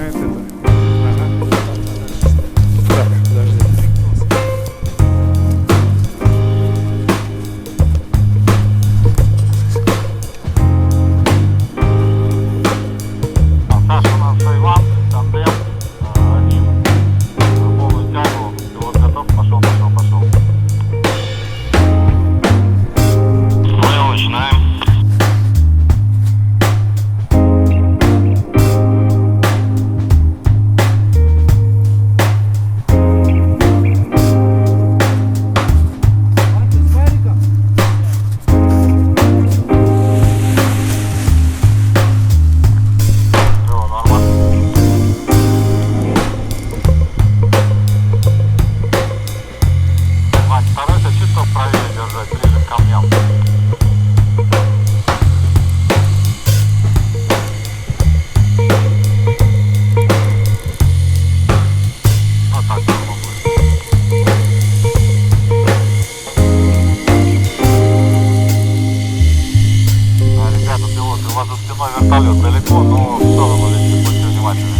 снимает это. Ага. Так, подожди. Саша, у нас Иван, тандем, один, полную тягу, пилот готов, пошел. Понял, начинаем. Старайся чисто правее держать, ближе к камням. Вот так будет. Ребята, пилоты, у вас за спиной вертолет далеко, но в сторону летит, будьте внимательны.